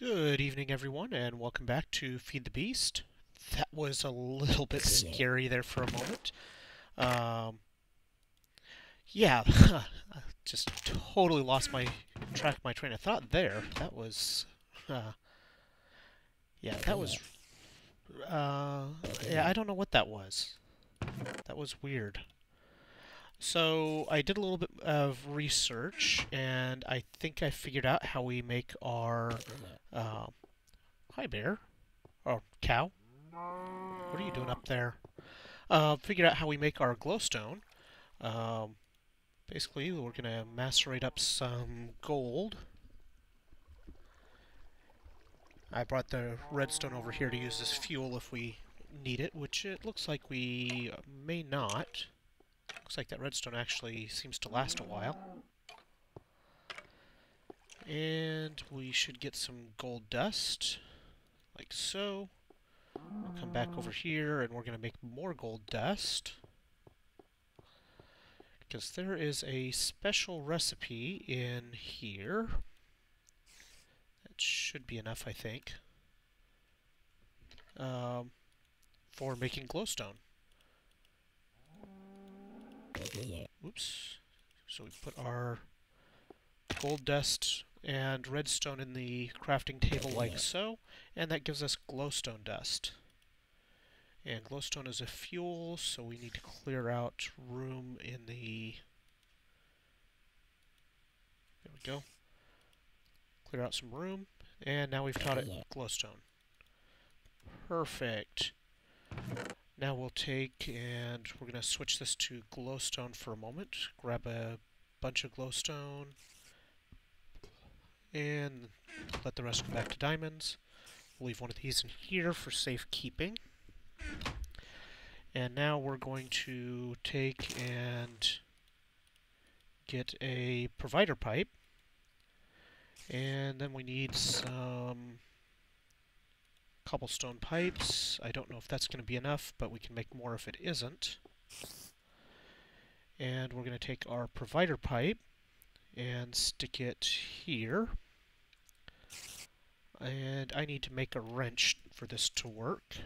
Good evening, everyone, and welcome back to Feed the Beast. That was a little bit scary there for a moment. Um, yeah, I just totally lost my track of my train of thought there. That was, uh, yeah, that was, yeah, I don't know what that was. That was weird. So I did a little bit of research, and I think I figured out how we make our, hi bear, or cow. What are you doing up there? Figured out how we make our glowstone. Um, Basically, we're going to macerate up some gold. I brought the redstone over here to use as fuel if we need it, which it looks like we may not. Looks like that redstone actually seems to last a while. And we should get some gold dust, like so. We'll come back over here and we're going to make more gold dust, because there is a special recipe in here. That should be enough, I think, for making glowstone. Oops. So we put our gold dust and redstone in the crafting table like so, and that gives us glowstone dust. And glowstone is a fuel, so we need to clear out room in the... There we go. Clear out some room, and now we've taught it glowstone. Perfect. Now we'll take and we're going to switch this to glowstone for a moment. Grab a bunch of glowstone and let the rest go back to diamonds. We'll leave one of these in here for safekeeping. And now we're going to take and get a provider pipe. And then we need some cobblestone pipes. I don't know if that's going to be enough, but we can make more if it isn't. And we're going to take our provider pipe and stick it here. And I need to make a wrench for this to work.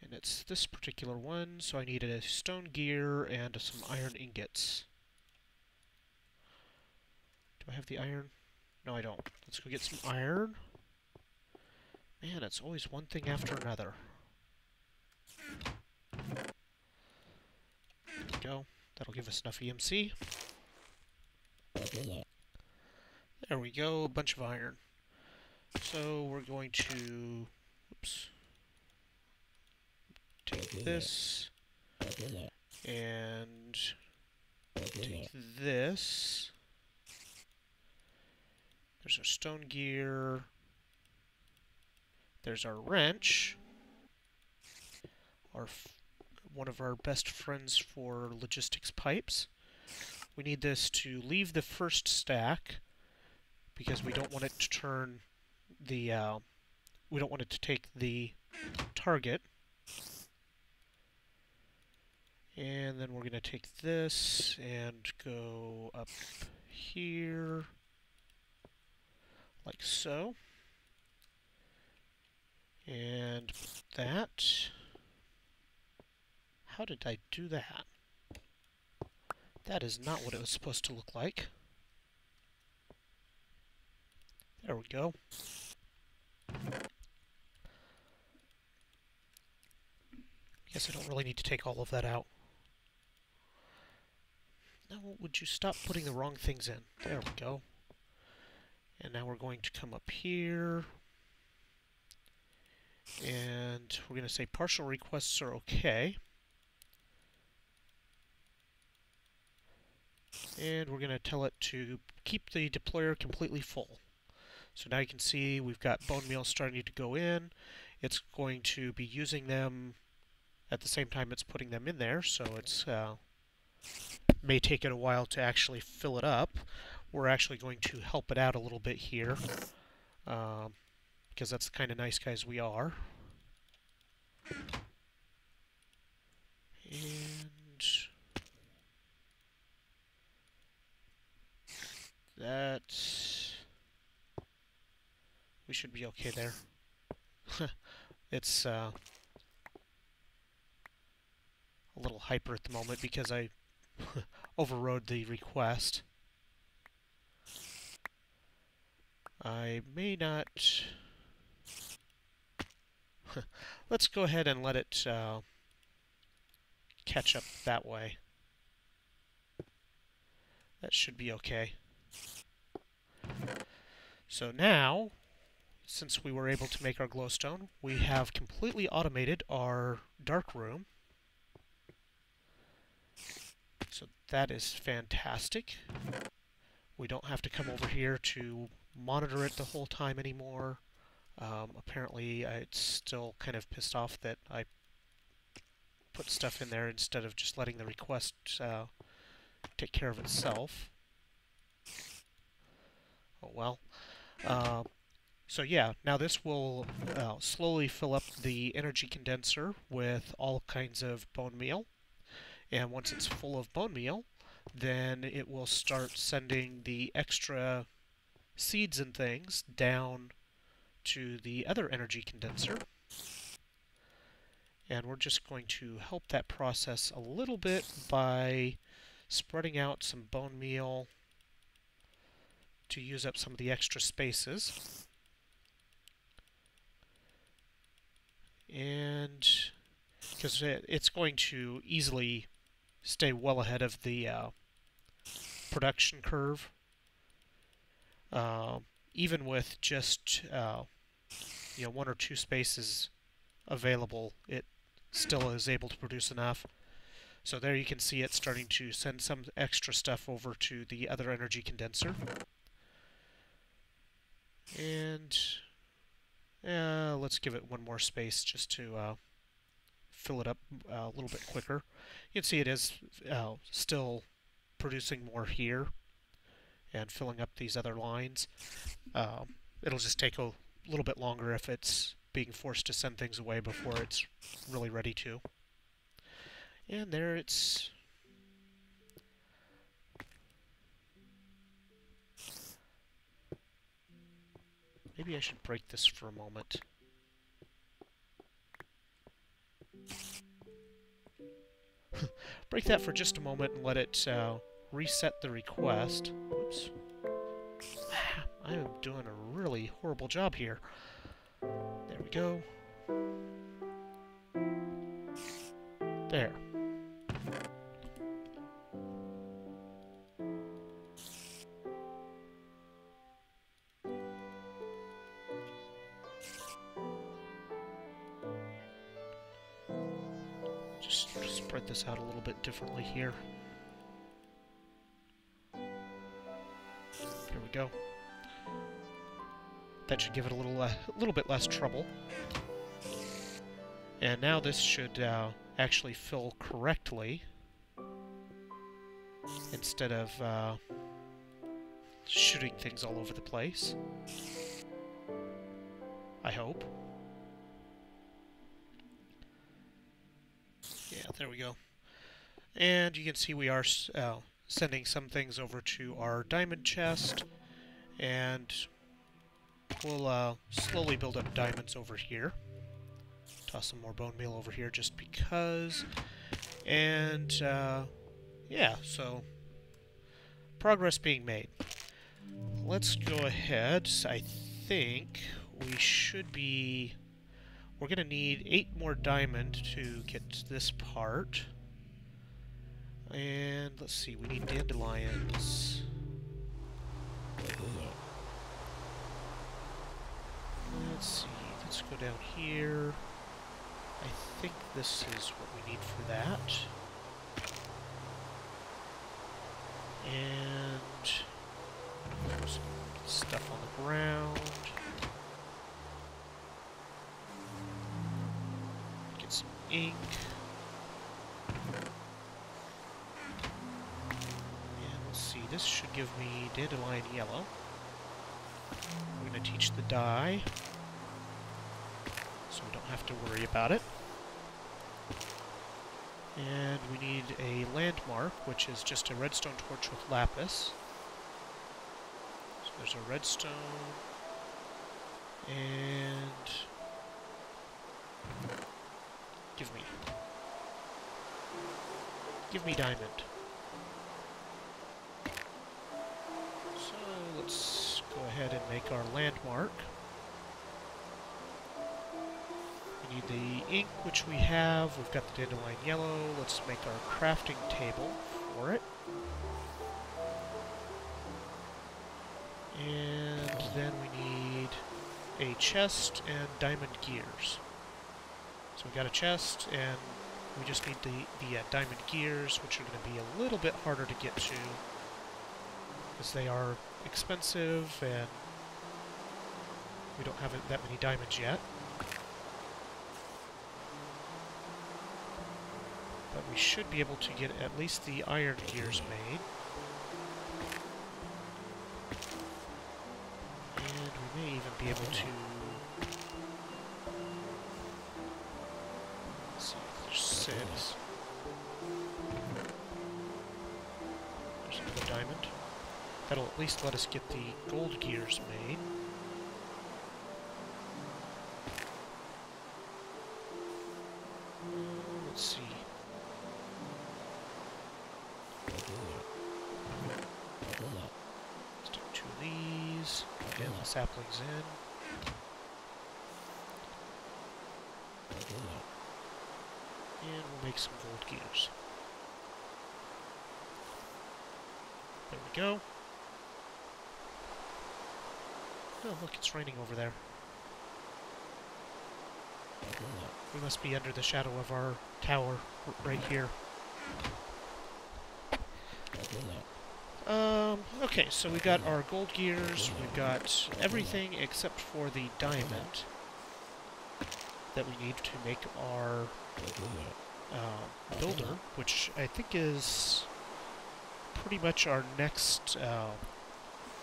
And it's this particular one, so I need a stone gear and some iron ingots. Do I have the iron? No, I don't. Let's go get some iron. Man, it's always one thing after another. There we go. That'll give us enough EMC. There we go, a bunch of iron. So we're going to... Oops. Take this. And take this. There's our stone gear. There's our wrench. One of our best friends for logistics pipes. We need this to leave the first stack because we don't want it to turn the we don't want it to take the target. And then we're going to take this and go up here like so. And that. How did I do that? That is not what it was supposed to look like. There we go. Guess I don't really need to take all of that out. Now, would you stop putting the wrong things in? There we go. And now we're going to come up here. And we're going to say partial requests are okay. And we're going to tell it to keep the deployer completely full. So now you can see we've got bonemeal starting to go in. It's going to be using them at the same time it's putting them in there, so it's may take it a while to actually fill it up. We're actually going to help it out a little bit here, because that's the kind of nice guys we are. And that We should be okay there. It's a little hyper at the moment because I overrode the request. I may not... Let's go ahead and let it catch up that way. That should be okay. So now, since we were able to make our glowstone, we have completely automated our darkroom. So that is fantastic. We don't have to come over here to monitor it the whole time anymore. Apparently, it's still kind of pissed off that I put stuff in there instead of just letting the request take care of itself. Oh well. So yeah, now this will slowly fill up the energy condenser with all kinds of bone meal. And once it's full of bone meal, then it will start sending the extra seeds and things down to the other energy condenser. And we're just going to help that process a little bit by spreading out some bone meal to use up some of the extra spaces. And because it's going to easily stay well ahead of the production curve. Even with just 1 or 2 spaces available, it still is able to produce enough. So there you can see it starting to send some extra stuff over to the other energy condenser. And let's give it 1 more space just to fill it up a little bit quicker. You can see it is still producing more here and filling up these other lines. It'll just take a little bit longer if it's being forced to send things away before it's really ready to. And there it's... Maybe I should break this for a moment. Break that for just a moment and let it reset the request. Oops. I am doing a really horrible job here. There we go. There. Just spread this out a little bit differently here. There we go. That should give it a little bit less trouble. And now this should actually fill correctly instead of shooting things all over the place. I hope. Yeah, there we go. And you can see we are sending some things over to our diamond chest, and we'll slowly build up diamonds over here. Toss some more bone meal over here just because. And yeah, so progress being made. Let's go ahead. I think we should be... We're going to need 8 more diamond to get this part. And let's see, we need dandelions. Let's see, let's go down here. I think this is what we need for that. And some stuff on the ground. Get some ink. And let's see, this should give me dandelion yellow. I'm going to teach the dye, so we don't have to worry about it. And we need a landmark, which is just a redstone torch with lapis. So there's a redstone, And give me diamond. So let's go ahead and make our landmark. We need the ink, which we have. We've got the dandelion yellow. Let's make our crafting table for it. And then we need a chest and diamond gears. So we got a chest, and we just need the diamond gears, which are going to be a little bit harder to get to, because they are expensive, and we don't have that many diamonds yet. But we should be able to get at least the iron gears made. And we may even be able to... Let's see, there's 6. There's another diamond. That'll at least let us get the gold gears made. Let's see. Stick 2 of these. Get the saplings in. And we'll make some gold gears. There we go. Oh, look, it's raining over there. We must be under the shadow of our tower right here. Okay, so we got our gold gears, we've got everything except for the diamond that we need to make our builder, which I think is pretty much our next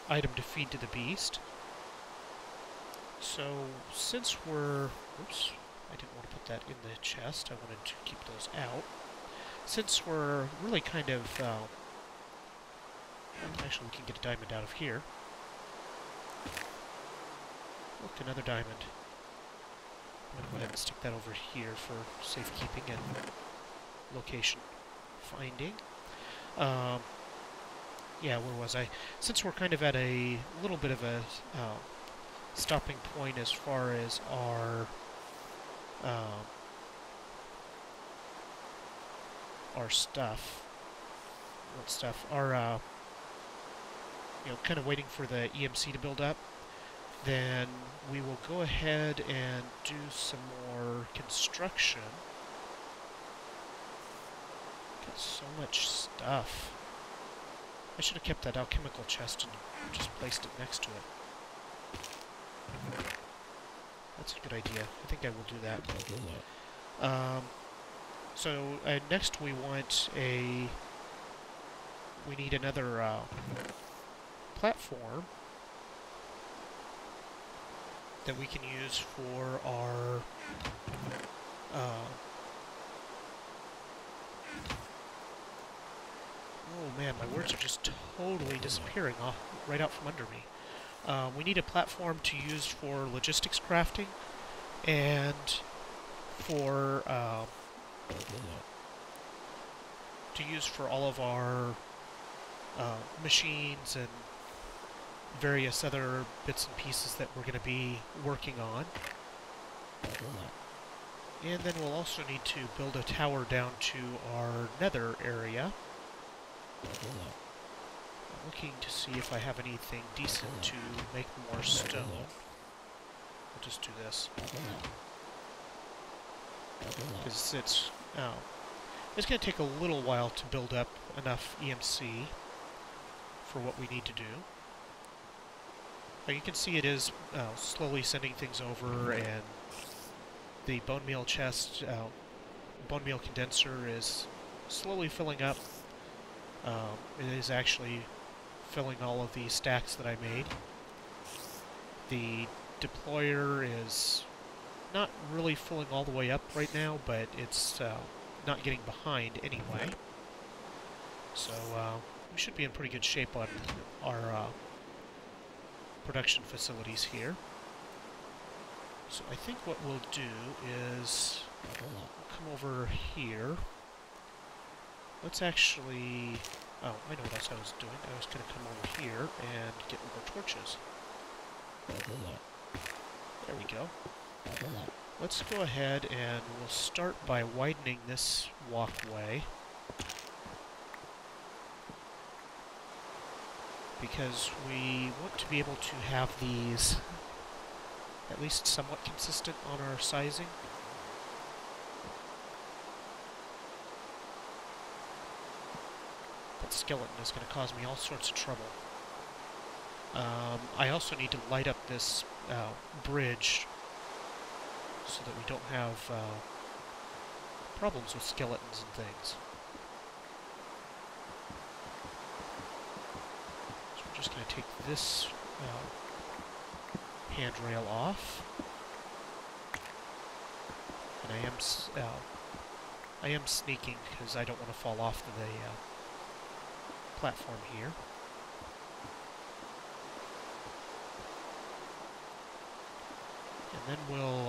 item to feed to the beast. So, since we're... Oops, I didn't want to put that in the chest, I wanted to keep those out. Since we're really kind of... actually, we can get a diamond out of here. Look, another diamond. I'm going to go ahead and stick that over here for safekeeping and location finding. Yeah, where was I? Since we're kind of at a little bit of a stopping point as far as our stuff. What stuff? Our you know, kind of waiting for the EMC to build up, then we will go ahead and do some more construction. Got so much stuff. I should have kept that alchemical chest and just placed it next to it. That's a good idea. I think I will do that. So next we want a... We need another platform that we can use for our oh man, my words are just totally disappearing right out from under me. We need a platform to use for logistics crafting and for to use for all of our machines and various other bits and pieces that we're going to be working on. And then we'll also need to build a tower down to our nether area. I'm looking to see if I have anything decent to make more stone. We'll just do this. Because it's going to take a little while to build up enough EMC for what we need to do. Now you can see it is slowly sending things over, and the bonemeal chest, bonemeal condenser is slowly filling up. It is actually filling all of the stacks that I made. The deployer is not really filling all the way up right now, but it's not getting behind anyway. So we should be in pretty good shape on our production facilities here. So I think what we'll do is we'll come over here. Let's actually... Oh, I know what else I was doing. I was going to come over here and get more torches. There we go. Let's go ahead and we'll start by widening this walkway. Because we want to be able to have these at least somewhat consistent on our sizing. That skeleton is going to cause me all sorts of trouble. I also need to light up this bridge so that we don't have problems with skeletons and things. So we're just going to take this handrail off. And I am sneaking because I don't want to fall off the platform here. And then we'll,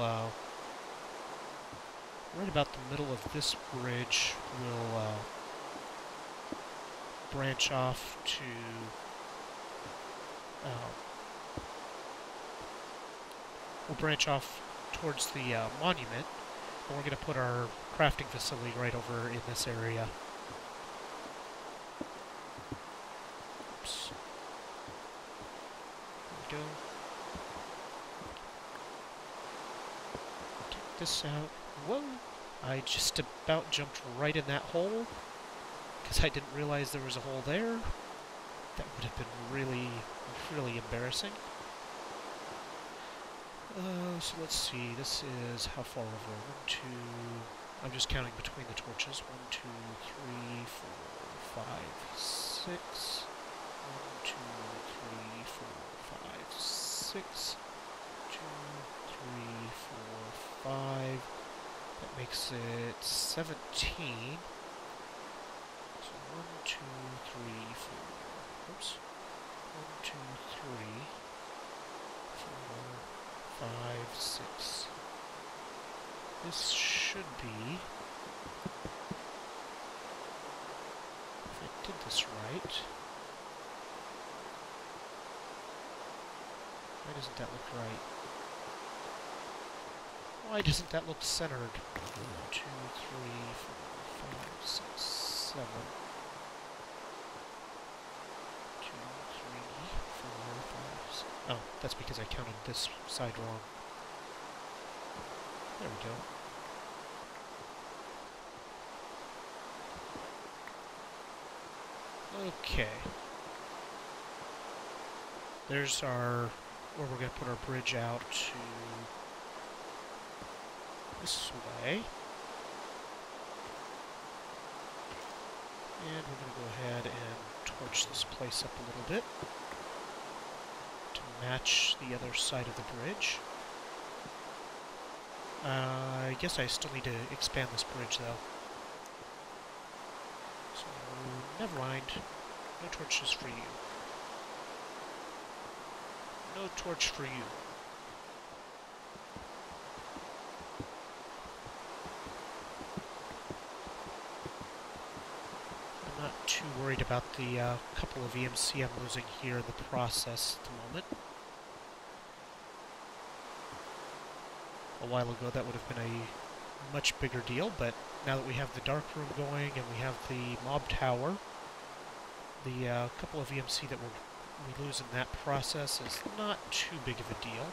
right about the middle of this bridge, we'll branch off to, towards the monument, and we're going to put our crafting facility right over in this area. Oops. There we go. Take this out. Whoa! I just about jumped right in that hole, because I didn't realize there was a hole there. That would have been really, really embarrassing. So let's see, this is how far over? 1, 2... I'm just counting between the torches. 1, 2, 3, 4, 5, 6. 1, 2, 3, 4, 5, 6. 2, 3, 4, 5. That makes it 17. So 1, 2, 3, 4. Oops. 1, 2, 3, 4, 5, 6. This should be, if I did this right, why doesn't that look right? Why doesn't that look centered? 1, 2, 3, 4, 5, 6, 7. 2, 3, 4, 5, 6. Oh, that's because I counted this side wrong. There we go. Okay. There's our, where we're going to put our bridge out to this way. And we're going to go ahead and torch this place up a little bit to match the other side of the bridge. I guess I still need to expand this bridge, though. So, never mind. No torches for you. No torch for you. I'm not too worried about the couple of EMC I'm losing here in the process at the moment. A while ago that would have been a much bigger deal, but now that we have the Darkroom going and we have the mob tower, the couple of EMC that we lose in that process is not too big of a deal.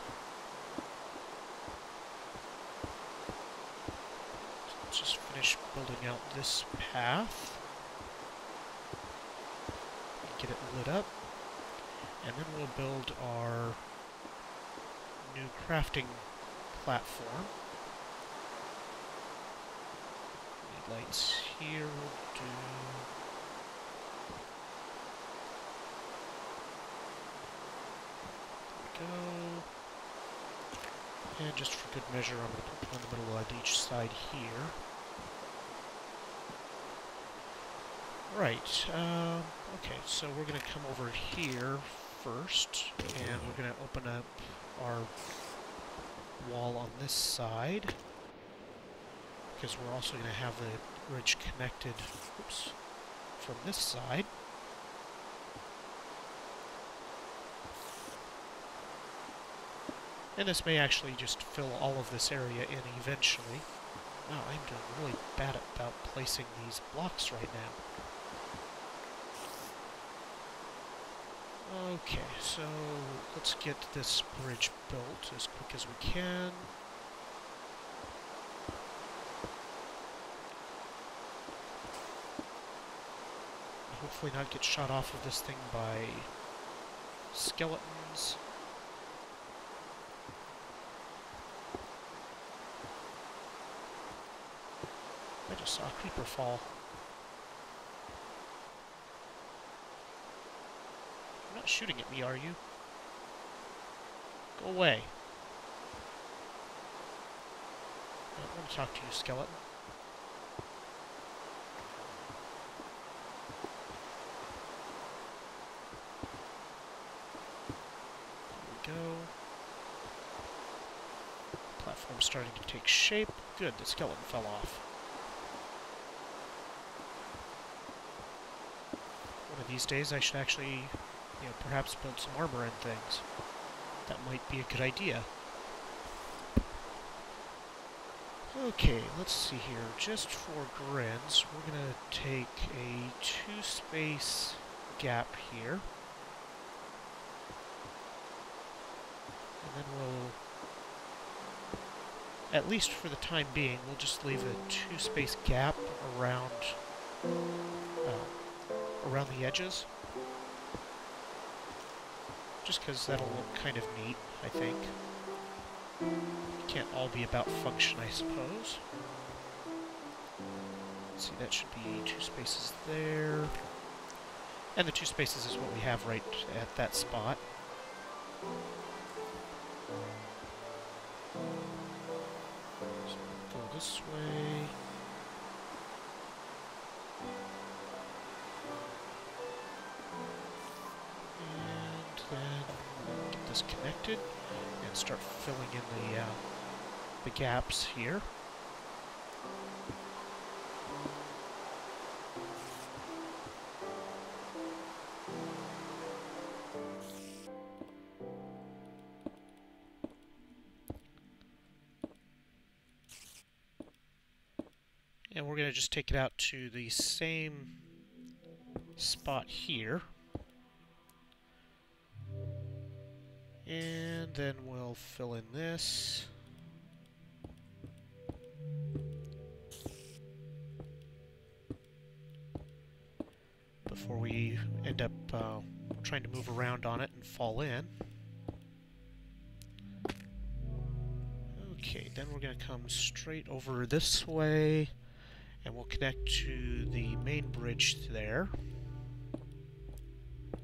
So let's just finish building out this path. Get it lit up. And then we'll build our new crafting platform. Need lights here, we'll do... There we go. And just for good measure, I'm going to put one in the middle of each side here. Right, okay, so we're going to come over here first, and we're going to open up our wall on this side, because we're also going to have the bridge connected, oops, from this side. And this may actually just fill all of this area in eventually. Wow, I'm doing really bad about placing these blocks right now. Okay, so let's get this bridge built as quick as we can. Hopefully not get shot off of this thing by skeletons. I just saw a creeper fall. You're not shooting at me, are you? Go away. I want to talk to you, skeleton. There we go. Platform's starting to take shape. Good, the skeleton fell off. One of these days I should actually, perhaps build some armor and things. That might be a good idea. Okay, let's see here. Just for grins, we're going to take a 2-space gap here. And then we'll, at least for the time being, we'll just leave a 2-space gap around the edges. Just because that'll look kind of neat, I think. Can't all be about function, I suppose. Let's see, that should be 2 spaces there. And the 2 spaces is what we have right at that spot. So we'll go this way. Connected and start filling in the gaps here. And we're going to just take it out to the same spot here. And then we'll fill in this. Before we end up trying to move around on it and fall in. Okay, then we're going to come straight over this way, and we'll connect to the main bridge there. I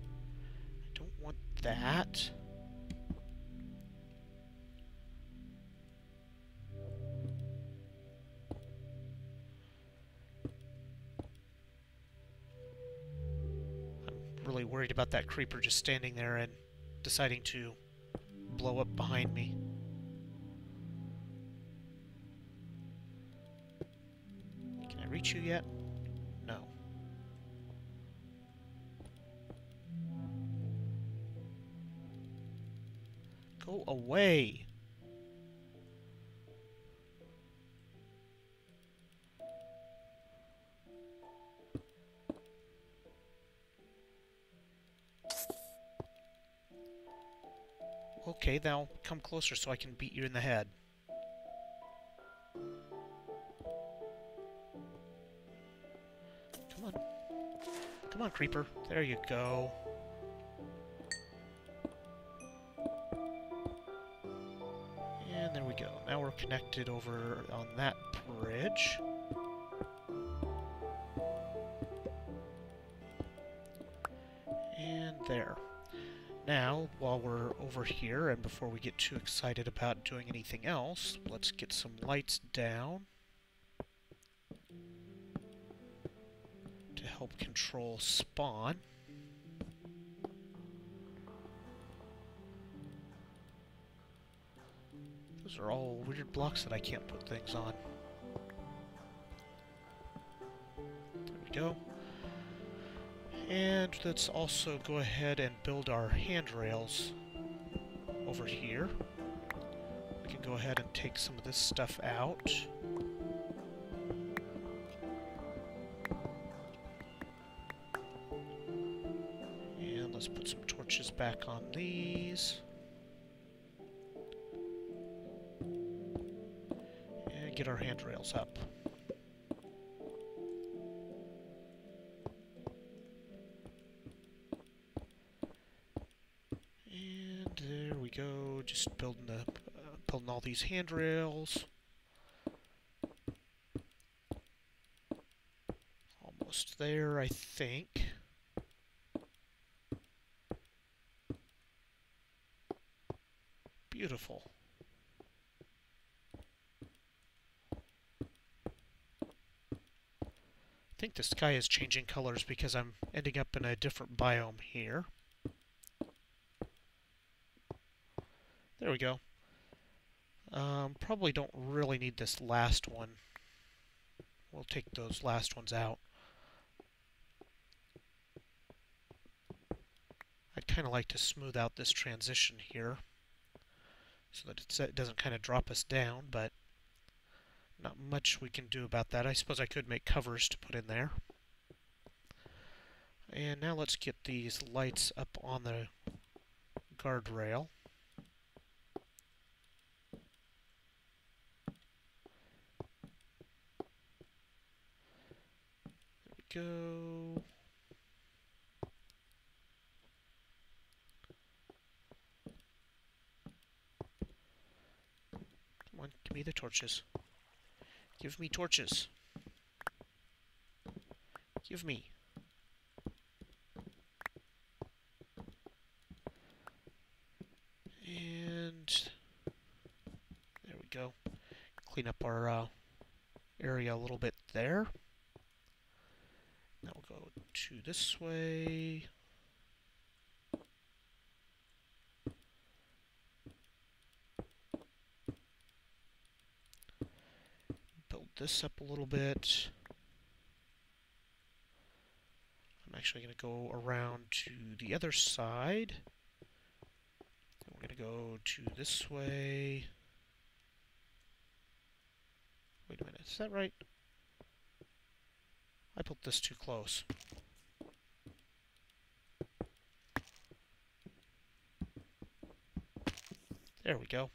don't want that. Really worried about that creeper just standing there and deciding to blow up behind me. Can I reach you yet? No. Go away! Okay, now come closer so I can beat you in the head. Come on. Come on, creeper. There you go. And there we go. Now we're connected over on that bridge. And there. Now, while we're over here, and before we get too excited about doing anything else, let's get some lights down to help control spawn. Those are all weird blocks that I can't put things on. There we go. And let's also go ahead and build our handrails over here. We can go ahead and take some of this stuff out. And let's put some torches back on these. And get our handrails up. And there we go, just building all these handrails. Almost there, I think. Beautiful. I think the sky is changing colors because I'm ending up in a different biome here. There we go. Probably don't really need this last one. We'll take those last ones out. I'd kind of like to smooth out this transition here so that it doesn't kind of drop us down, but not much we can do about that. I suppose I could make covers to put in there. And now let's get these lights up on the guardrail. There we go. Come on, give me the torches. Give me torches. Give me. And there we go. Clean up our area a little bit there. Now we'll go to this way. Build this up a little bit. I'm actually going to go around to the other side. We're going to go to this way. Wait a minute, is that right? I put this too close. There we go.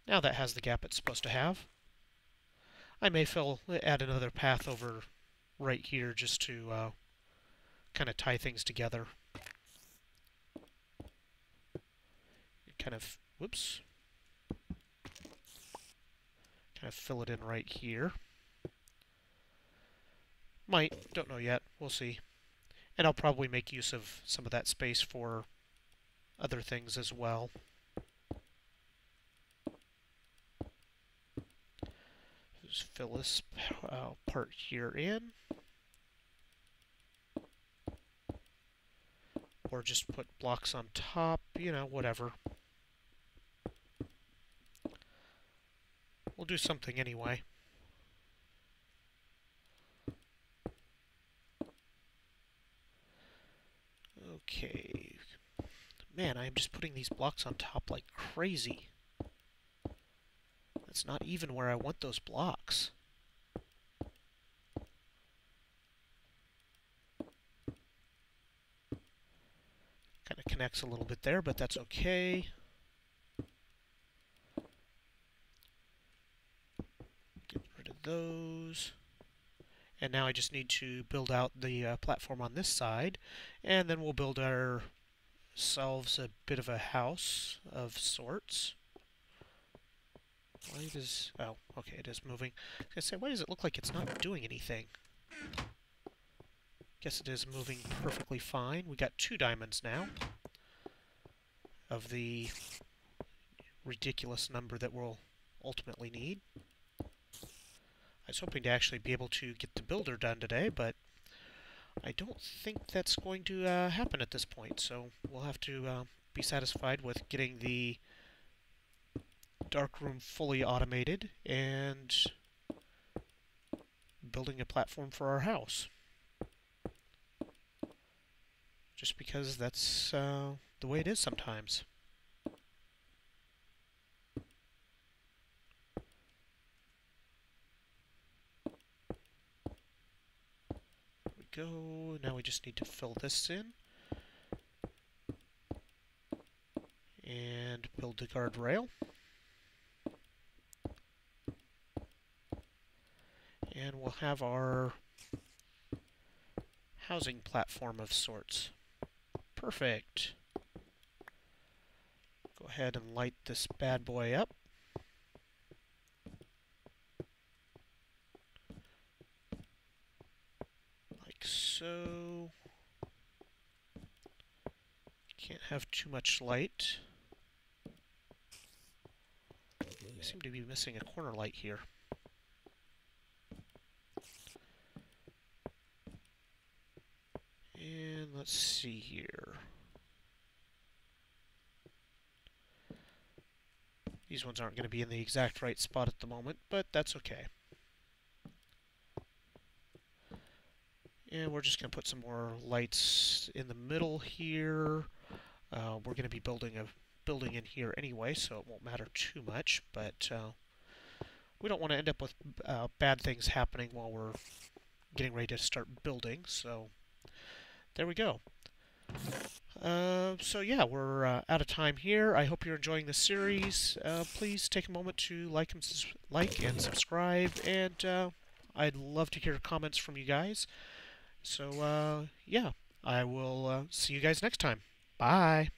Now that has the gap it's supposed to have. I may add another path over right here just to kind of tie things together. Kind of, whoops. Kind of fill it in right here. Might, don't know yet, we'll see. And I'll probably make use of some of that space for other things as well. Just fill this part here in. Or just put blocks on top, you know, whatever. We'll do something anyway. Okay. Man, I'm just putting these blocks on top like crazy. That's not even where I want those blocks. Kind of connects a little bit there, but that's okay. Get rid of those. And now I just need to build out the platform on this side, and then we'll build ourselves a bit of a house of sorts. Why does... oh, okay, it is moving. I was going to say, why does it look like it's not doing anything? Guess it is moving perfectly fine. We got 2 diamonds now of the ridiculous number that we'll ultimately need. I was hoping to actually be able to get the builder done today, but I don't think that's going to happen at this point, so we'll have to be satisfied with getting the Darkroom fully automated and building a platform for our house. Just because that's the way it is sometimes. There we go. Now we just need to fill this in. And build the guardrail. And we'll have our housing platform of sorts. Perfect. Go ahead and light this bad boy up. Like so. Can't have too much light. I seem to be missing a corner light here. And let's see here. These ones aren't going to be in the exact right spot at the moment, but that's okay. And we're just going to put some more lights in the middle here. We're going to be building a building in here anyway, so it won't matter too much, but we don't want to end up with bad things happening while we're getting ready to start building, so there we go. So yeah, we're out of time here. I hope you're enjoying the series. Please take a moment to like and subscribe, and I'd love to hear comments from you guys. So yeah, I will see you guys next time. Bye!